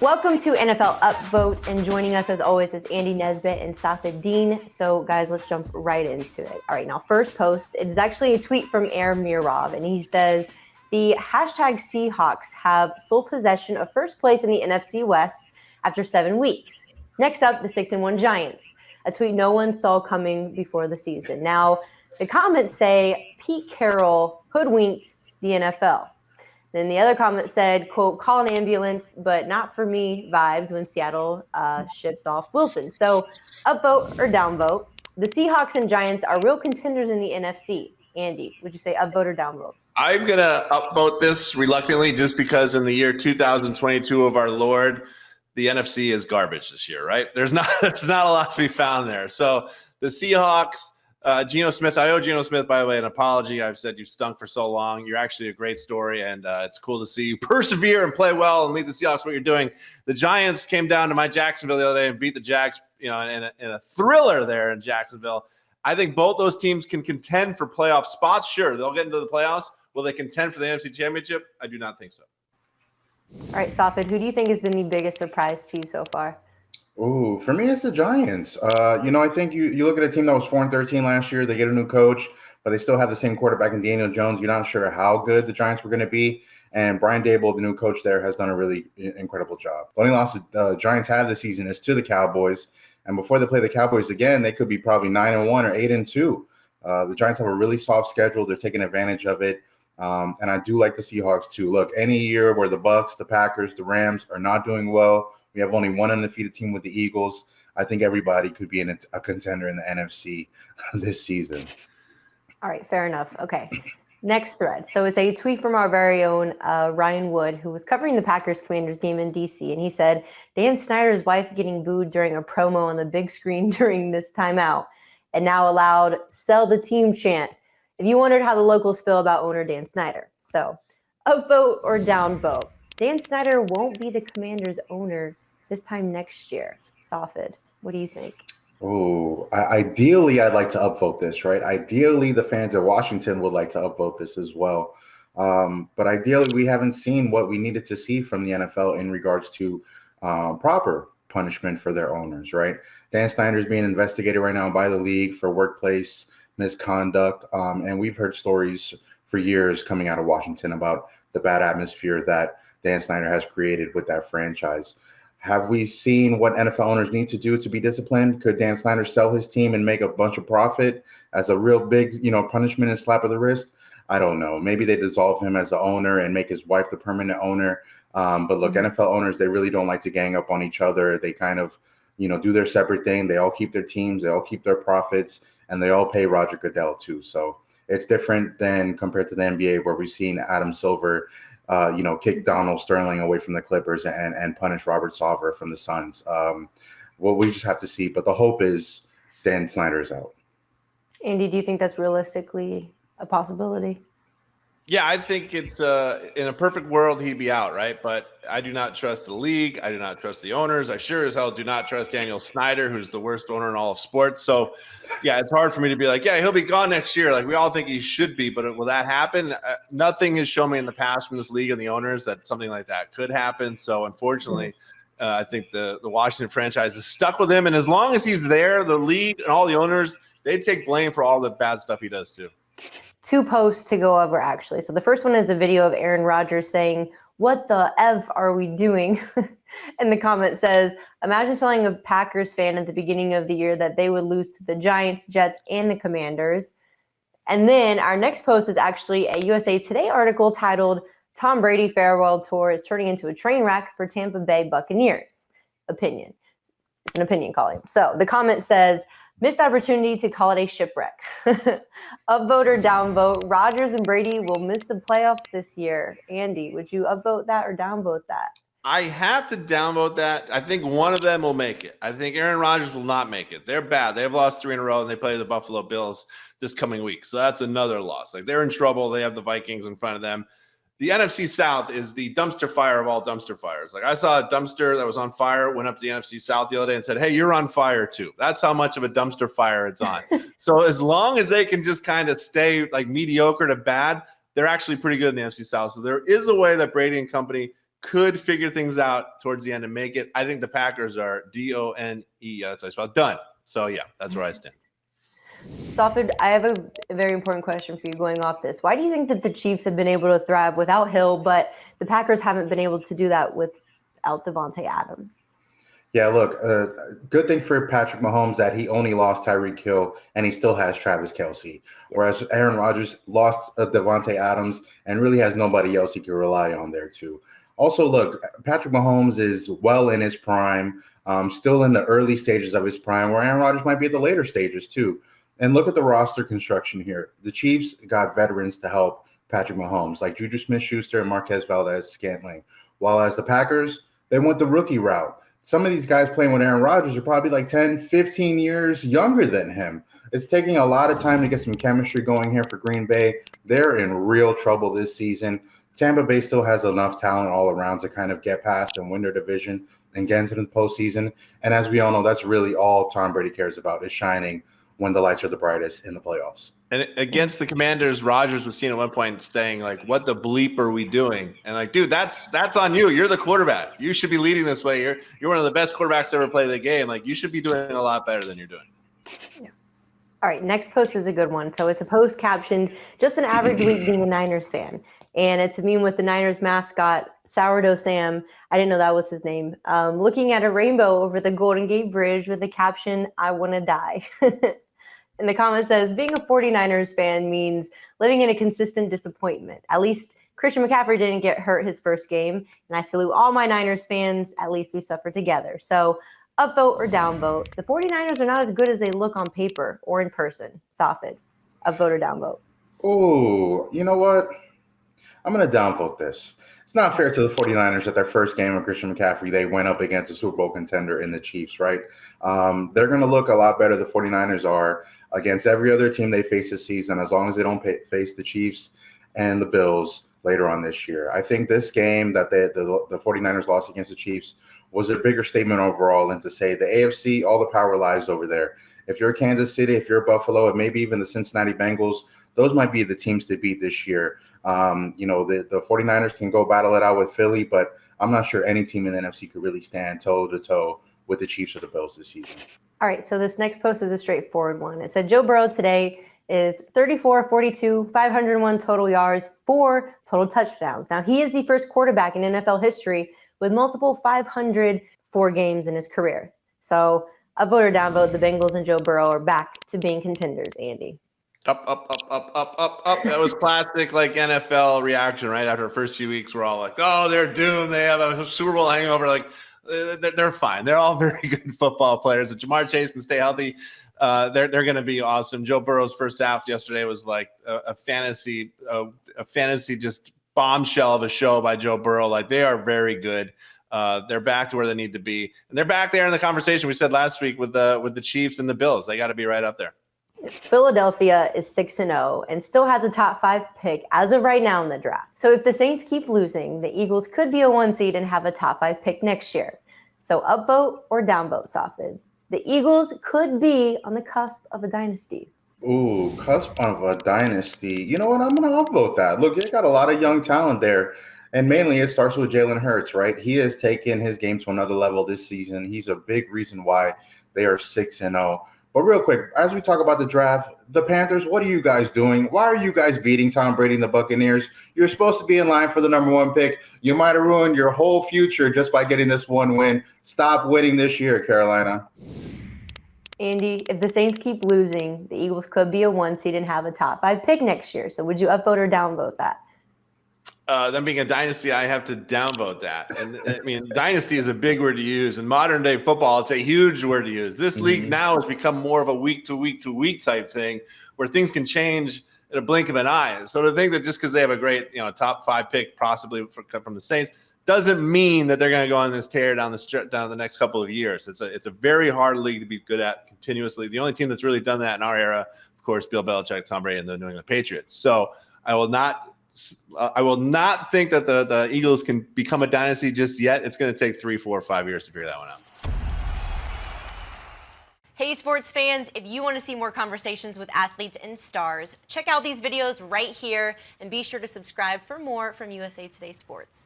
Welcome to NFL Upvote, and joining us as always is Andy Nesbitt and Safid Dean. So guys, let's jump right into it. All right, now first post, it is actually a tweet from Aaron Mirov, and he says, the hashtag Seahawks have sole possession of first place in the NFC West after 7 weeks. Next up, the 6-1 Giants, a tweet no one saw coming before the season. Now, the comments say Pete Carroll hoodwinked the NFL. Then the other comment said, quote, call an ambulance, but not for me vibes when Seattle ships off Wilson. So upvote or downvote. The Seahawks and Giants are real contenders in the NFC. Andy, would you say upvote or downvote? I'm going to upvote this reluctantly just because in the year 2022 of our Lord, the NFC is garbage this year, right? There's not a lot to be found there. So the Seahawks, Geno Smith, I owe Geno Smith, by the way, an apology. I've said you've stunk for so long. You're actually a great story, and it's cool to see you persevere and play well and lead the Seahawks what you're doing. The Giants came down to my Jacksonville the other day and beat the Jags, in a thriller there in Jacksonville. I think both those teams can contend for playoff spots. Sure, they'll get into the playoffs. Will they contend for the NFC Championship? I do not think so. All right, Safid, who do you think has been the biggest surprise to you so far? Ooh, for me, it's the Giants. I think you look at a team that was 4-13 last year. They get a new coach, but they still have the same quarterback in Daniel Jones. You're not sure how good the Giants were going to be. And Brian Dable, the new coach there, has done a really incredible job. The only loss the Giants have this season is to the Cowboys. And before they play the Cowboys again, they could be probably 9-1 or 8-2. The Giants have a really soft schedule. They're taking advantage of it. And I do like the Seahawks too. Look, any year where the Bucks, the Packers, the Rams are not doing well, we have only one undefeated team with the Eagles. I think everybody could be in a contender in the NFC this season. All right, fair enough. Okay, next thread. So it's a tweet from our very own Ryan Wood, who was covering the Packers-Commanders game in D.C., and he said, Dan Snyder's wife getting booed during a promo on the big screen during this timeout, and now allowed sell the team chant. If you wondered how the locals feel about owner Dan Snyder. So upvote or downvote. Dan Snyder won't be the Commanders' owner this time next year. Safid, what do you think? Oh, ideally, I'd like to upvote this, right? Ideally, the fans of Washington would like to upvote this as well. But ideally, we haven't seen what we needed to see from the NFL in regards to proper punishment for their owners, right? Dan Snyder is being investigated right now by the league for workplace misconduct. And we've heard stories for years coming out of Washington about the bad atmosphere that Dan Snyder has created with that franchise. Have we seen what NFL owners need to do to be disciplined? Could Dan Snyder sell his team and make a bunch of profit as a real big, punishment and slap of the wrist? I don't know. Maybe they dissolve him as the owner and make his wife the permanent owner. But look, NFL owners, they really don't like to gang up on each other. They kind of, do their separate thing. They all keep their teams. They all keep their profits, and they all pay Roger Goodell too. So it's different than compared to the NBA, where we've seen Adam Silver kick Donald Sterling away from the Clippers and punish Robert Sarver from the Suns. Well, we just have to see. But the hope is Dan Snyder is out. Andy, do you think that's realistically a possibility? Yeah, I think it's in a perfect world, he'd be out, right? But I do not trust the league. I do not trust the owners. I sure as hell do not trust Daniel Snyder, who's the worst owner in all of sports. So, yeah, it's hard for me to be like, yeah, he'll be gone next year. Like we all think he should be, but will that happen? Nothing has shown me in the past from this league and the owners that something like that could happen. So, unfortunately, I think the Washington franchise is stuck with him. And as long as he's there, the league and all the owners, they take blame for all the bad stuff he does too. 2 posts to go over, actually. So the first one is a video of Aaron Rodgers saying, what the F are we doing? And the comment says, imagine telling a Packers fan at the beginning of the year that they would lose to the Giants, Jets, and the Commanders. And then our next post is actually a USA Today article titled, Tom Brady Farewell Tour is turning into a train wreck for Tampa Bay Buccaneers. Opinion. It's an opinion column. So the comment says, missed opportunity to call it a shipwreck. Upvote or downvote. Rodgers and Brady will miss the playoffs this year. Andy, would you upvote that or downvote that? I have to downvote that. I think one of them will make it. I think Aaron Rodgers will not make it. They're bad. They've lost 3 in a row, and they play the Buffalo Bills this coming week. So that's another loss. Like they're in trouble. They have the Vikings in front of them. The NFC South is the dumpster fire of all dumpster fires. Like I saw a dumpster that was on fire, went up to the NFC South the other day and said, hey, you're on fire too. That's how much of a dumpster fire it's on. So as long as they can just kind of stay like mediocre to bad, they're actually pretty good in the NFC South. So there is a way that Brady and company could figure things out towards the end and make it. I think the Packers are DONE. That's how I spell it. Done. So, yeah, that's where I stand. Safid, I have a very important question for you going off this. Why do you think that the Chiefs have been able to thrive without Hill, but the Packers haven't been able to do that without Devontae Adams? Yeah, look, good thing for Patrick Mahomes that he only lost Tyreek Hill and he still has Travis Kelce. Whereas Aaron Rodgers lost Devontae Adams and really has nobody else he can rely on there too. Also, look, Patrick Mahomes is well in his prime, still in the early stages of his prime, where Aaron Rodgers might be at the later stages too. And look at the roster construction here. The Chiefs got veterans to help Patrick Mahomes, like Juju Smith-Schuster and Marquez Valdez-Scantling. While as the Packers, they went the rookie route. Some of these guys playing with Aaron Rodgers are probably like 10, 15 years younger than him. It's taking a lot of time to get some chemistry going here for Green Bay. They're in real trouble this season. Tampa Bay still has enough talent all around to kind of get past and win their division and get into the postseason. And as we all know, that's really all Tom Brady cares about, is shining when the lights are the brightest in the playoffs. And against the Commanders, Rodgers was seen at one point saying, like, what the bleep are we doing? And like, dude, that's on you. You're the quarterback. You should be leading this way. You're one of the best quarterbacks to ever play the game. Like, you should be doing a lot better than you're doing. Yeah. All right, next post is a good one. So it's a post captioned, just an average week being a Niners fan. And it's a meme with the Niners mascot, Sourdough Sam. I didn't know that was his name. Looking at a rainbow over the Golden Gate Bridge with the caption, I want to die. And the comment says, being a 49ers fan means living in a consistent disappointment. At least Christian McCaffrey didn't get hurt his first game. And I salute all my Niners fans. At least we suffer together. So upvote or downvote. The 49ers are not as good as they look on paper or in person. Safid, upvote or downvote. Oh, you know what? I'm going to downvote this. It's not fair to the 49ers that their first game of Christian McCaffrey, they went up against a Super Bowl contender in the Chiefs, right? They're going to look a lot better, the 49ers are, against every other team they face this season, as long as they don't face the Chiefs and the Bills later on this year. I think this game that the 49ers lost against the Chiefs was a bigger statement overall, and to say the AFC, all the power lies over there. If you're Kansas City, if you're Buffalo, and maybe even the Cincinnati Bengals, those might be the teams to beat this year. The 49ers can go battle it out with Philly, but I'm not sure any team in the NFC could really stand toe-to-toe with the Chiefs or the Bills this season. All right, so this next post is a straightforward one. It said, Joe Burrow today is 34-42, 501 total yards, 4 total touchdowns. Now, he is the first quarterback in NFL history with multiple 504 games in his career. So, upvote or downvote, the Bengals and Joe Burrow are back to being contenders, Andy. Up. That was classic, like, NFL reaction, right? After the first few weeks, we're all like, oh, they're doomed. They have a Super Bowl hangover. Like, they're fine. They're all very good football players. If Jamar Chase can stay healthy, they're going to be awesome. Joe Burrow's first half yesterday was like a fantasy just bombshell of a show by Joe Burrow. Like, they are very good. They're back to where they need to be, and they're back there in the conversation we said last week with the Chiefs and the Bills. They got to be right up there. Philadelphia is 6-0 and still has a top 5 pick as of right now in the draft. So if the Saints keep losing, the Eagles could be a 1 seed and have a top 5 pick next year. So upvote or downvote, Safid. The Eagles could be on the cusp of a dynasty. Ooh, cusp of a dynasty. You know what? I'm going to upvote that. Look, they got a lot of young talent there. And mainly it starts with Jalen Hurts, right? He has taken his game to another level this season. He's a big reason why they are 6-0. But real quick, as we talk about the draft, the Panthers, what are you guys doing? Why are you guys beating Tom Brady and the Buccaneers? You're supposed to be in line for the number 1 pick. You might have ruined your whole future just by getting this one win. Stop winning this year, Carolina. Andy, if the Saints keep losing, the Eagles could be a 1 seed and have a top 5 pick next year. So would you upvote or downvote that? Them being a dynasty, I have to downvote that. And I mean, dynasty is a big word to use. In modern day football, it's a huge word to use. This league now has become more of a week to week type thing where things can change in a blink of an eye. So to think that just because they have a great, top 5 pick possibly from the Saints doesn't mean that they're going to go on this tear down the next couple of years. It's a very hard league to be good at continuously. The only team that's really done that in our era, of course, Bill Belichick, Tom Brady, and the New England Patriots. So I will not think that the Eagles can become a dynasty just yet. It's going to take 3, 4, 5 years to figure that one out. Hey, sports fans, if you want to see more conversations with athletes and stars, check out these videos right here and be sure to subscribe for more from USA Today Sports.